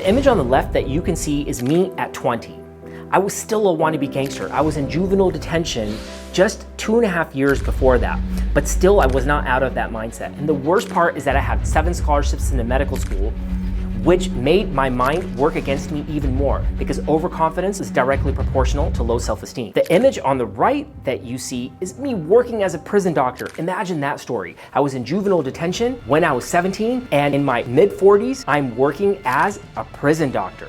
The image on the left that you can see is me at 20. I was still a wannabe gangster. I was in juvenile detention just 2.5 years before that, but still I was not out of that mindset. And the worst part is that I had 7 scholarships in the medical school, which made my mind work against me even more because overconfidence is directly proportional to low self-esteem. The image on the right that you see is me working as a prison doctor. Imagine that story. I was in juvenile detention when I was 17, and in my mid-40s, I'm working as a prison doctor.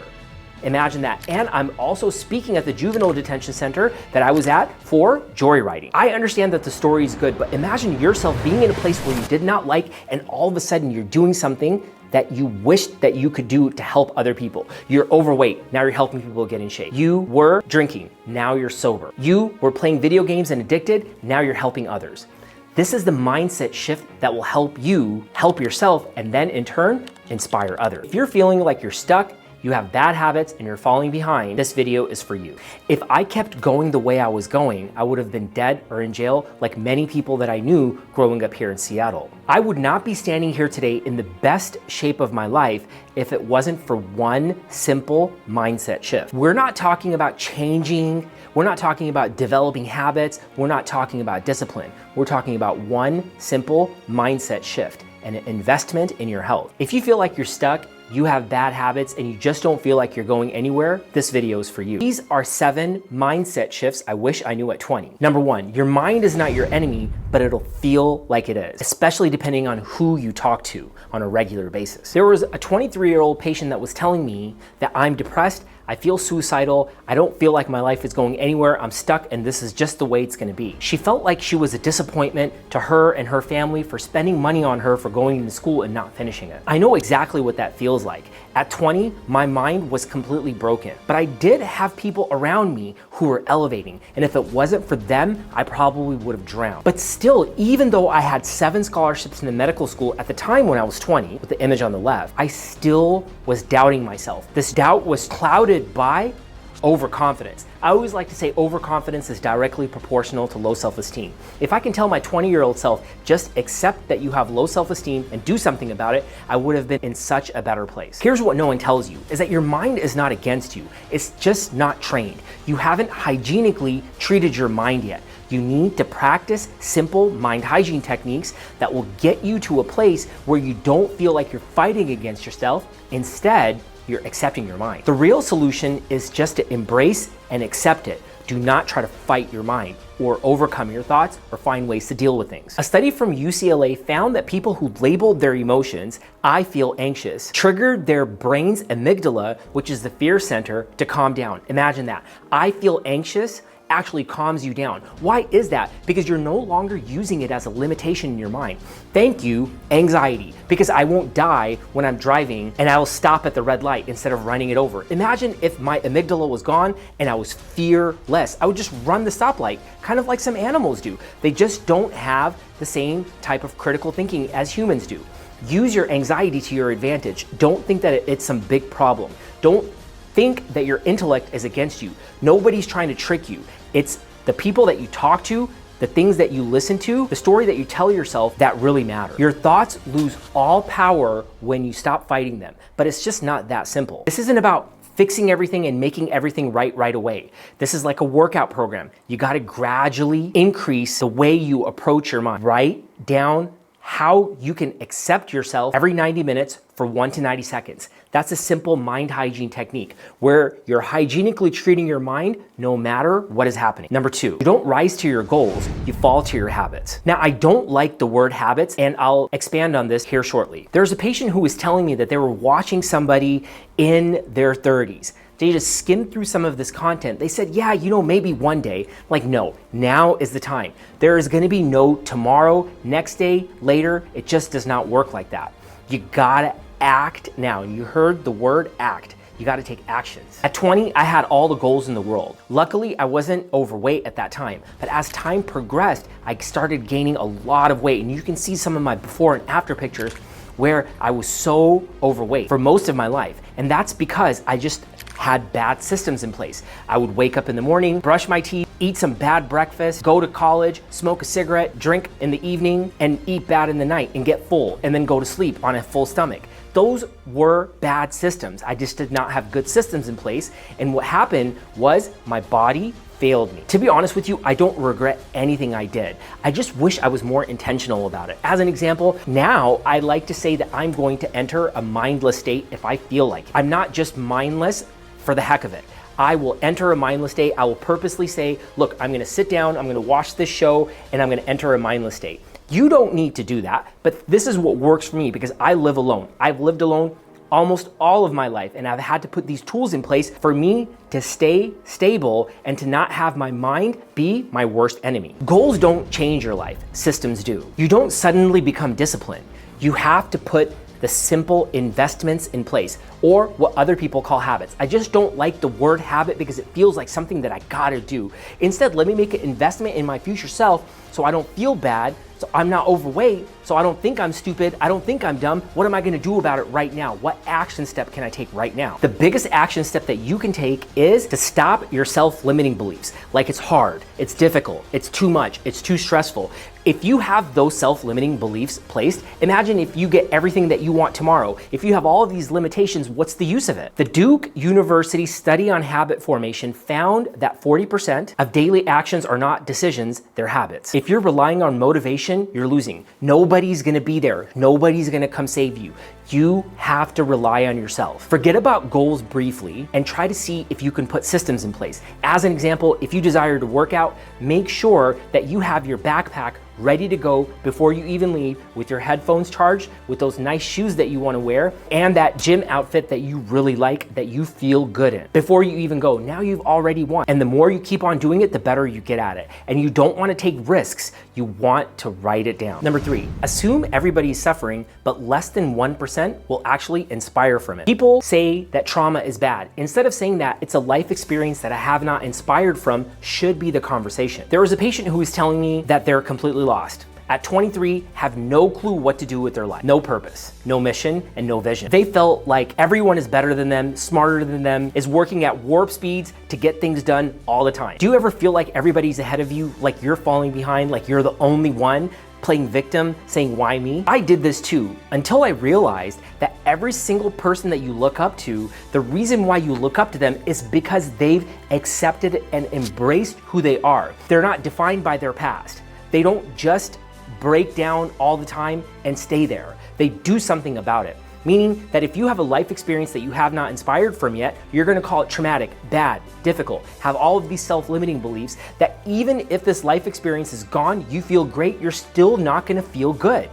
Imagine that. And I'm also speaking at the juvenile detention center that I was at for joyriding. I understand that the story is good, but imagine yourself being in a place where you did not like, and all of a sudden you're doing something that you wished that you could do to help other people. You're overweight, now you're helping people get in shape. You were drinking, now you're sober. You were playing video games and addicted, now you're helping others. This is the mindset shift that will help you help yourself and then in turn, inspire others. If you're feeling like you're stuck, you have bad habits and you're falling behind, this video is for you. If I kept going the way I was going, I would have been dead or in jail like many people that I knew growing up here in Seattle. I would not be standing here today in the best shape of my life if it wasn't for one simple mindset shift. We're not talking about changing, we're not talking about developing habits, we're not talking about discipline. We're talking about one simple mindset shift and an investment in your health. If you feel like you're stuck, you have bad habits, and you just don't feel like you're going anywhere, this video is for you. These are 7 mindset shifts I wish I knew at 20. Number 1, your mind is not your enemy, but it'll feel like it is, especially depending on who you talk to on a regular basis. There was a 23-year-old patient that was telling me that I'm depressed, I feel suicidal, I don't feel like my life is going anywhere, I'm stuck, and this is just the way it's gonna be. She felt like she was a disappointment to her and her family for spending money on her for going to school and not finishing it. I know exactly what that feels like. At 20, my mind was completely broken, but I did have people around me who were elevating, and if it wasn't for them, I probably would have drowned. But still, even though I had 7 scholarships in the medical school at the time when I was 20, with the image on the left, I still was doubting myself. This doubt was clouded by overconfidence. I always like to say overconfidence is directly proportional to low self-esteem. If I can tell my 20-year-old self, just accept that you have low self-esteem and do something about it, I would have been in such a better place. Here's what no one tells you, is that your mind is not against you. It's just not trained. You haven't hygienically treated your mind yet. You need to practice simple mind hygiene techniques that will get you to a place where you don't feel like you're fighting against yourself. Instead, you're accepting your mind. The real solution is just to embrace and accept it. Do not try to fight your mind or overcome your thoughts or find ways to deal with things. A study from UCLA found that people who labeled their emotions, I feel anxious, triggered their brain's amygdala, which is the fear center, to calm down. Imagine that. I feel anxious actually calms you down. Why is that? Because you're no longer using it as a limitation in your mind. Thank you, anxiety, because I won't die when I'm driving and I'll stop at the red light instead of running it over. Imagine if my amygdala was gone and I was fearless. I would just run the stoplight, kind of like some animals do. They just don't have the same type of critical thinking as humans do. Use your anxiety to your advantage. Don't think that it's some big problem. Don't think that your intellect is against you. Nobody's trying to trick you. It's the people that you talk to, the things that you listen to, the story that you tell yourself that really matter. Your thoughts lose all power when you stop fighting them, but it's just not that simple. This isn't about fixing everything and making everything right away. This is like a workout program. You gotta gradually increase the way you approach your mind. Write down how you can accept yourself every 90 minutes for 1 to 90 seconds. That's a simple mind hygiene technique where you're hygienically treating your mind no matter what is happening. Number 2, you don't rise to your goals, you fall to your habits. Now, I don't like the word habits, and I'll expand on this here shortly. There's a patient who was telling me that they were watching somebody in their 30s. They just skimmed through some of this content. They said, yeah, maybe one day. Like, no, now is the time. There is gonna be no tomorrow, next day, later. It just does not work like that. You gotta act now. You heard the word act. You gotta take actions. At 20, I had all the goals in the world. Luckily, I wasn't overweight at that time, but as time progressed, I started gaining a lot of weight, and you can see some of my before and after pictures where I was so overweight for most of my life. And that's because I just had bad systems in place. I would wake up in the morning, brush my teeth, eat some bad breakfast, go to college, smoke a cigarette, drink in the evening, and eat bad in the night and get full, and then go to sleep on a full stomach. Those were bad systems. I just did not have good systems in place. And what happened was my body failed me. To be honest with you, I don't regret anything I did. I just wish I was more intentional about it. As an example, now I like to say that I'm going to enter a mindless state if I feel like it. I'm not just mindless for the heck of it. I will enter a mindless state. I will purposely say, look, I'm gonna sit down, I'm gonna watch this show, and I'm gonna enter a mindless state. You don't need to do that, but this is what works for me because I live alone. I've lived alone almost all of my life, and I've had to put these tools in place for me to stay stable and to not have my mind be my worst enemy. Goals don't change your life, systems do. You don't suddenly become disciplined. You have to put the simple investments in place, or what other people call habits. I just don't like the word habit because it feels like something that I gotta do. Instead, let me make an investment in my future self so I don't feel bad, so I'm not overweight, so I don't think I'm stupid, I don't think I'm dumb. What am I gonna do about it right now? What action step can I take right now? The biggest action step that you can take is to stop your self-limiting beliefs. Like it's hard, it's difficult, it's too much, it's too stressful. If you have those self-limiting beliefs placed, imagine if you get everything that you want tomorrow. If you have all of these limitations, what's the use of it? The Duke University study on habit formation found that 40% of daily actions are not decisions, they're habits. If you're relying on motivation, you're losing. Nobody's gonna be there. Nobody's gonna come save you. You have to rely on yourself. Forget about goals briefly and try to see if you can put systems in place. As an example, if you desire to work out, make sure that you have your backpack ready to go before you even leave, with your headphones charged, with those nice shoes that you want to wear, and that gym outfit that you really like, that you feel good in. Before you even go, now you've already won. And the more you keep on doing it, the better you get at it. And you don't want to take risks. You want to write it down. Number 3, assume everybody is suffering, but less than 1% will actually inspire from it. People say that trauma is bad. Instead of saying that, it's a life experience that I have not inspired from, should be the conversation. There was a patient who was telling me that they're completely lost. At 23, have no clue what to do with their life. No purpose, no mission, and no vision. They felt like everyone is better than them, smarter than them, is working at warp speeds to get things done all the time. Do you ever feel like everybody's ahead of you, like you're falling behind, like you're the only one, playing victim, saying, why me? I did this too, until I realized that every single person that you look up to, the reason why you look up to them is because they've accepted and embraced who they are. They're not defined by their past. They don't just break down all the time and stay there. They do something about it. Meaning that if you have a life experience that you have not inspired from yet, you're gonna call it traumatic, bad, difficult, have all of these self-limiting beliefs that even if this life experience is gone, you feel great, you're still not gonna feel good.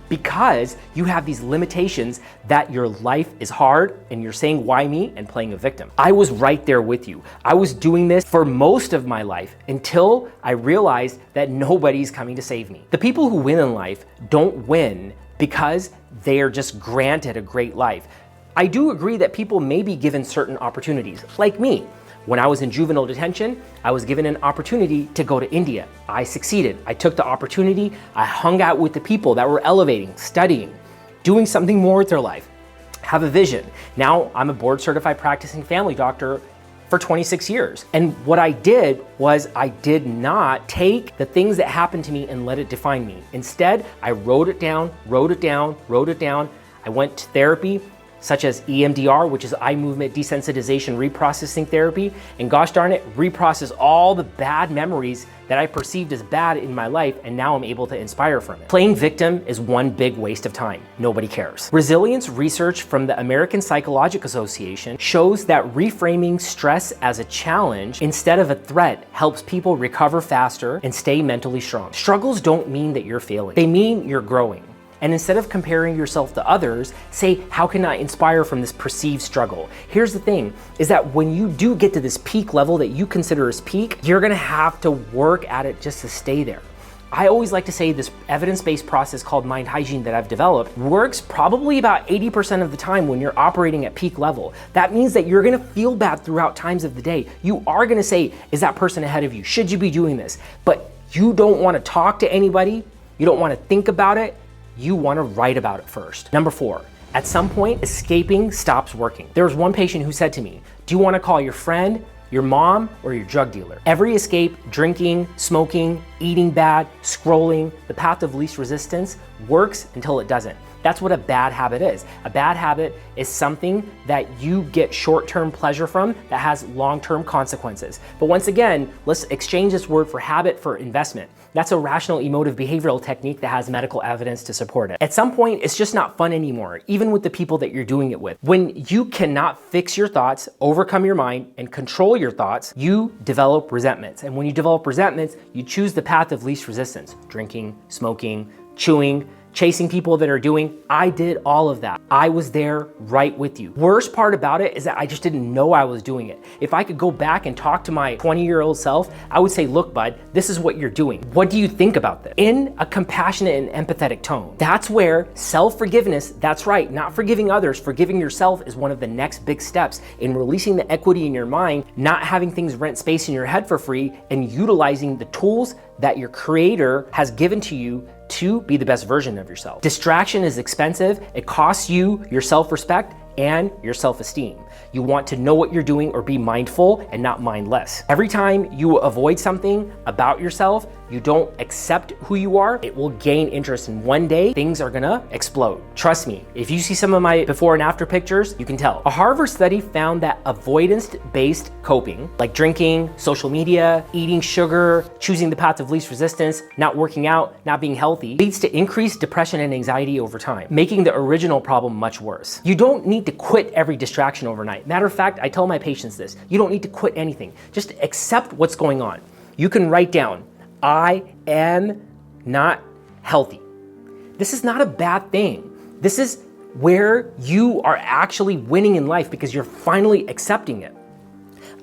Because you have these limitations that your life is hard and you're saying, why me? And playing a victim. I was right there with you. I was doing this for most of my life until I realized that nobody's coming to save me. The people who win in life don't win because they are just granted a great life. I do agree that people may be given certain opportunities, like me. When I was in juvenile detention, I was given an opportunity to go to India. I succeeded. I took the opportunity. I hung out with the people that were elevating, studying, doing something more with their life, have a vision. Now I'm a board certified practicing family doctor for 26 years. And what I did was I did not take the things that happened to me and let it define me. Instead, I wrote it down, wrote it down, wrote it down. I went to therapy, such as EMDR, which is eye movement desensitization reprocessing therapy, and gosh darn it, reprocess all the bad memories that I perceived as bad in my life, and now I'm able to inspire from it. Playing victim is one big waste of time. Nobody cares. Resilience research from the American Psychological Association shows that reframing stress as a challenge instead of a threat helps people recover faster and stay mentally strong. Struggles don't mean that you're failing. They mean you're growing. And instead of comparing yourself to others, say, how can I inspire from this perceived struggle? Here's the thing, is that when you do get to this peak level that you consider as peak, you're gonna have to work at it just to stay there. I always like to say this evidence-based process called Mind Hygiene that I've developed works probably about 80% of the time when you're operating at peak level. That means that you're gonna feel bad throughout times of the day. You are gonna say, is that person ahead of you? Should you be doing this? But you don't wanna talk to anybody, you don't wanna think about it, you want to write about it first. Number 4, at some point, escaping stops working. There was one patient who said to me, do you want to call your friend, your mom, or your drug dealer? Every escape, drinking, smoking, eating bad, scrolling, the path of least resistance works until it doesn't. That's what a bad habit is. A bad habit is something that you get short-term pleasure from that has long-term consequences. But once again, let's exchange this word for habit for investment. That's a rational emotive behavioral technique that has medical evidence to support it. At some point, it's just not fun anymore, even with the people that you're doing it with. When you cannot fix your thoughts, overcome your mind, and control your thoughts, you develop resentments. And when you develop resentments, you choose the path of least resistance. Drinking, smoking, chewing, chasing people that are doing. I did all of that. I was there right with you. Worst part about it is that I just didn't know I was doing it. If I could go back and talk to my 20-year-old self, I would say, look, bud, this is what you're doing. What do you think about this? In a compassionate and empathetic tone. That's where self-forgiveness, that's right, not forgiving others, forgiving yourself is one of the next big steps in releasing the equity in your mind, not having things rent space in your head for free, and utilizing the tools that your creator has given to you to be the best version of yourself. Distraction is expensive. It costs you your self-respect and your self-esteem. You want to know what you're doing or be mindful and not mindless. Every time you avoid something about yourself, you don't accept who you are, it will gain interest, and one day things are gonna explode. Trust me, if you see some of my before and after pictures, you can tell. A Harvard study found that avoidance-based coping, like drinking, social media, eating sugar, choosing the path of least resistance, not working out, not being healthy, leads to increased depression and anxiety over time, making the original problem much worse. You don't need to quit every distraction overnight. Matter of fact, I tell my patients this, you don't need to quit anything. Just accept what's going on. You can write down, I am not healthy. This is not a bad thing. This is where you are actually winning in life because you're finally accepting it.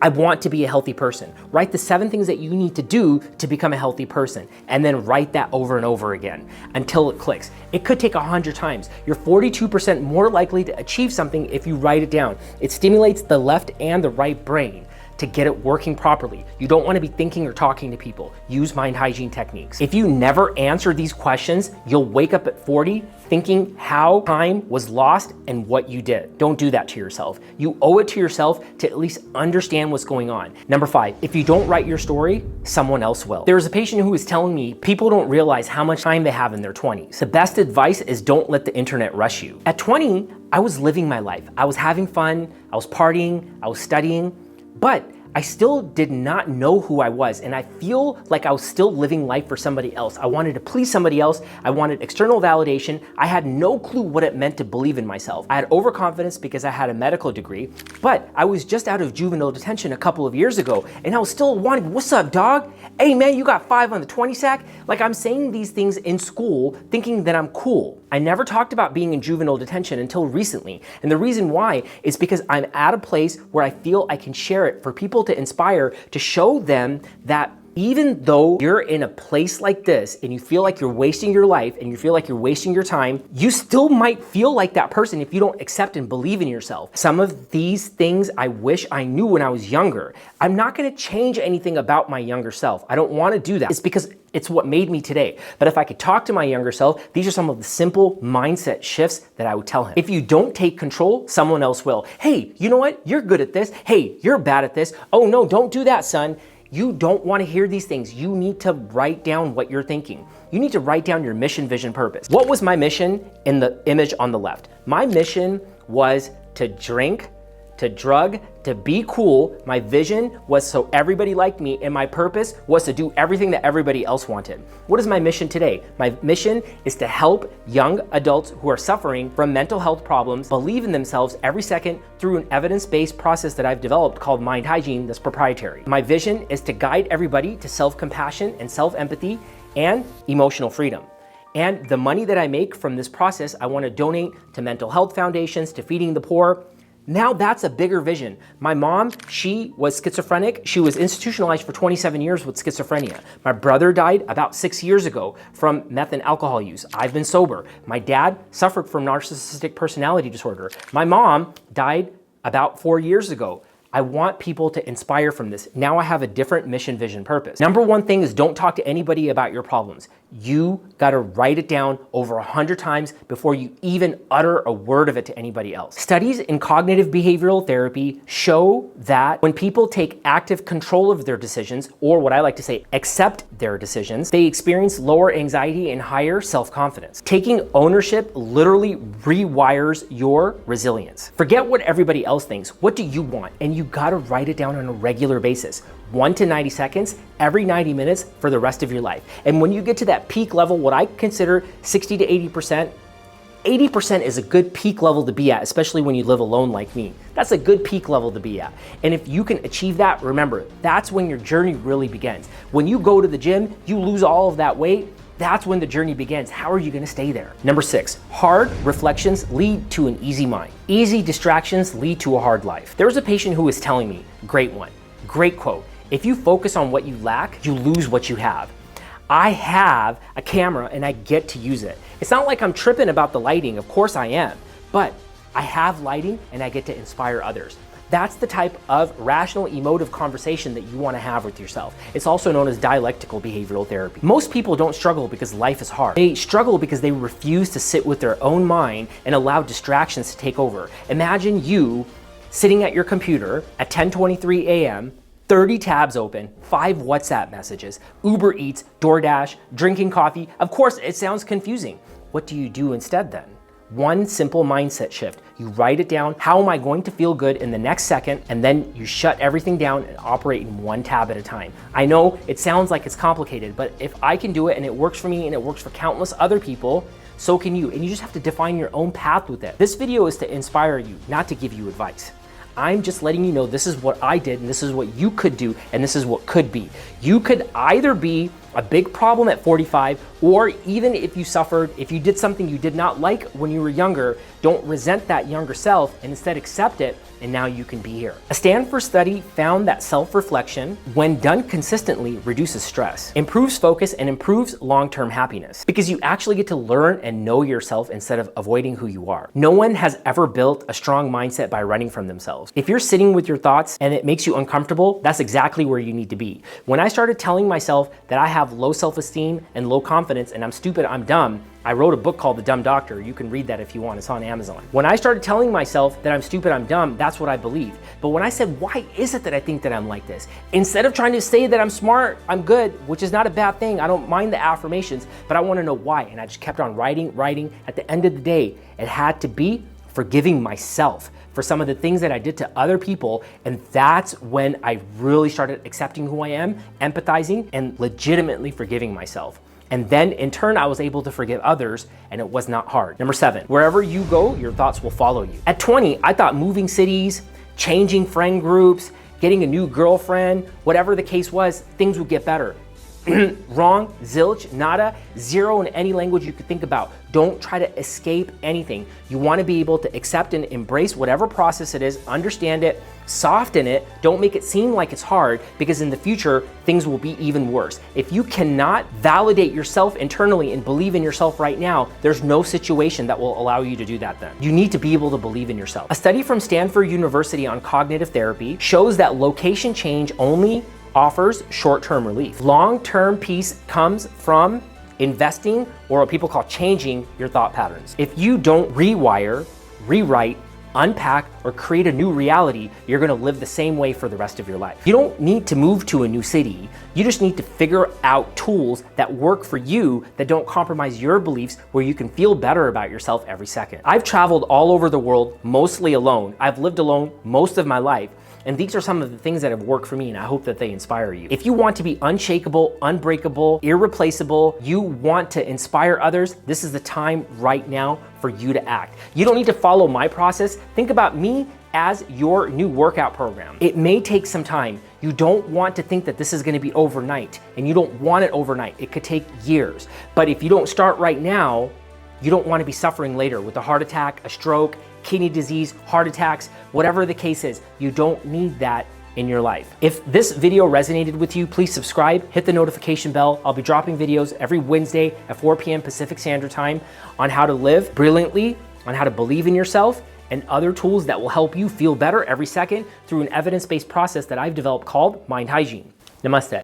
I want to be a healthy person. Write the 7 things that you need to do to become a healthy person, and then write that over and over again until it clicks. It could take 100 times. You're 42% more likely to achieve something if you write it down. It stimulates the left and the right brain to get it working properly. You don't want to be thinking or talking to people. Use mind hygiene techniques. If you never answer these questions, you'll wake up at 40 thinking how time was lost and what you did. Don't do that to yourself. You owe it to yourself to at least understand what's going on. Number 5, if you don't write your story, someone else will. There was a patient who was telling me people don't realize how much time they have in their 20s. The best advice is don't let the internet rush you. At 20, I was living my life. I was having fun, I was partying, I was studying, but I still did not know who I was, and I feel like I was still living life for somebody else. I wanted to please somebody else. I wanted external validation. I had no clue what it meant to believe in myself. I had overconfidence because I had a medical degree, but I was just out of juvenile detention a couple of years ago, and I was still wanting, what's up, dog? Hey man, you got 5 on the 20 sack? Like, I'm saying these things in school thinking that I'm cool. I never talked about being in juvenile detention until recently, and the reason why is because I'm at a place where I feel I can share it for people to inspire, to show them that even though you're in a place like this and you feel like you're wasting your life and you feel like you're wasting your time, you still might feel like that person if you don't accept and believe in yourself. Some of these things I wish I knew when I was younger. I'm not gonna change anything about my younger self. I don't wanna do that. It's because it's what made me today. But if I could talk to my younger self, these are some of the simple mindset shifts that I would tell him. If you don't take control, someone else will. Hey, you know what? You're good at this. Hey, you're bad at this. Oh no, don't do that, son. You don't want to hear these things. You need to write down what you're thinking. You need to write down your mission, vision, purpose. What was my mission in the image on the left? My mission was to drink, to drug, to be cool. My vision was so everybody liked me, and my purpose was to do everything that everybody else wanted. What is my mission today? My mission is to help young adults who are suffering from mental health problems believe in themselves every second through an evidence-based process that I've developed called Mind Hygiene that's proprietary. My vision is to guide everybody to self-compassion and self-empathy and emotional freedom. And the money that I make from this process, I want to donate to mental health foundations, to feeding the poor. Now that's a bigger vision. My mom, she was schizophrenic. She was institutionalized for 27 years with schizophrenia. My brother died about 6 years ago from meth and alcohol use. I've been sober. My dad suffered from narcissistic personality disorder. My mom died about 4 years ago. I want people to inspire from this. Now I have a different mission, vision, purpose. Number one thing is don't talk to anybody about your problems. You gotta write it down over 100 times before you even utter a word of it to anybody else. Studies in cognitive behavioral therapy show that when people take active control of their decisions, or what I like to say, accept their decisions, they experience lower anxiety and higher self-confidence. Taking ownership literally rewires your resilience. Forget what everybody else thinks. What do you want? And you gotta write it down on a regular basis. 1 to 90 seconds, every 90 minutes for the rest of your life. And when you get to that peak level, what I consider 60 to 80%, 80% is a good peak level to be at, especially when you live alone like me. That's a good peak level to be at. And if you can achieve that, remember, that's when your journey really begins. When you go to the gym, you lose all of that weight, that's when the journey begins. How are you gonna stay there? Number 6, hard reflections lead to an easy mind. Easy distractions lead to a hard life. There was a patient who was telling me, great one, great quote, if you focus on what you lack, you lose what you have. I have a camera and I get to use it. It's not like I'm tripping about the lighting, of course I am, but I have lighting and I get to inspire others. That's the type of rational emotive conversation that you want to have with yourself. It's also known as dialectical behavioral therapy. Most people don't struggle because life is hard. They struggle because they refuse to sit with their own mind and allow distractions to take over. Imagine you sitting at your computer at 10:23 a.m., 30 tabs open, 5 WhatsApp messages, Uber Eats, DoorDash, drinking coffee. Of course, it sounds confusing. What do you do instead then? One simple mindset shift. You write it down. How am I going to feel good in the next second? And then you shut everything down and operate in one tab at a time. I know it sounds like it's complicated, but if I can do it and it works for me and it works for countless other people, so can you. And you just have to define your own path with it. This video is to inspire you, not to give you advice. I'm just letting you know this is what I did and this is what you could do and this is what could be. You could either be a big problem at 45, or even if you suffered, if you did something you did not like when you were younger, don't resent that younger self and instead accept it, and now you can be here. A Stanford study found that self-reflection, when done consistently, reduces stress, improves focus, and improves long-term happiness, because you actually get to learn and know yourself instead of avoiding who you are. No one has ever built a strong mindset by running from themselves. If you're sitting with your thoughts and it makes you uncomfortable, that's exactly where you need to be. When I started telling myself that I have low self-esteem and low confidence and I'm stupid, I'm dumb, I wrote a book called The Dumb Doctor. You can read that if you want, it's on Amazon. When I started telling myself that I'm stupid, I'm dumb, that's what I believed. But when I said, why is it that I think that I'm like this? Instead of trying to say that I'm smart, I'm good, which is not a bad thing, I don't mind the affirmations, but I wanna know why. And I just kept on writing. At the end of the day, it had to be forgiving myself for some of the things that I did to other people. And that's when I really started accepting who I am, empathizing, and legitimately forgiving myself. And then in turn, I was able to forgive others, and it was not hard. Number 7, wherever you go, your thoughts will follow you. At 20, I thought moving cities, changing friend groups, getting a new girlfriend, whatever the case was, things would get better. Wrong, zilch, nada, zero in any language you could think about. Don't try to escape anything. You want to be able to accept and embrace whatever process it is, understand it, soften it, don't make it seem like it's hard, because in the future, things will be even worse. If you cannot validate yourself internally and believe in yourself right now, there's no situation that will allow you to do that then. You need to be able to believe in yourself. A study from Stanford University on cognitive therapy shows that location change only offers short-term relief. Long-term peace comes from investing, or what people call changing, your thought patterns. If you don't rewire, rewrite, unpack, or create a new reality, you're gonna live the same way for the rest of your life. You don't need to move to a new city. You just need to figure out tools that work for you, that don't compromise your beliefs, where you can feel better about yourself every second. I've traveled all over the world, mostly alone. I've lived alone most of my life. And these are some of the things that have worked for me, and I hope that they inspire you. If you want to be unshakable, unbreakable, irreplaceable, you want to inspire others, this is the time right now for you to act. You don't need to follow my process. Think about me as your new workout program. It may take some time. You don't want to think that this is gonna be overnight, and you don't want it overnight. It could take years. But if you don't start right now, you don't want to be suffering later with a heart attack, a stroke, kidney disease, heart attacks, whatever the case is. You don't need that in your life. If this video resonated with you, please subscribe, hit the notification bell. I'll be dropping videos every Wednesday at 4 p.m. Pacific Standard Time on how to live brilliantly, on how to believe in yourself, and other tools that will help you feel better every second through an evidence-based process that I've developed called Mind Hygiene. Namaste.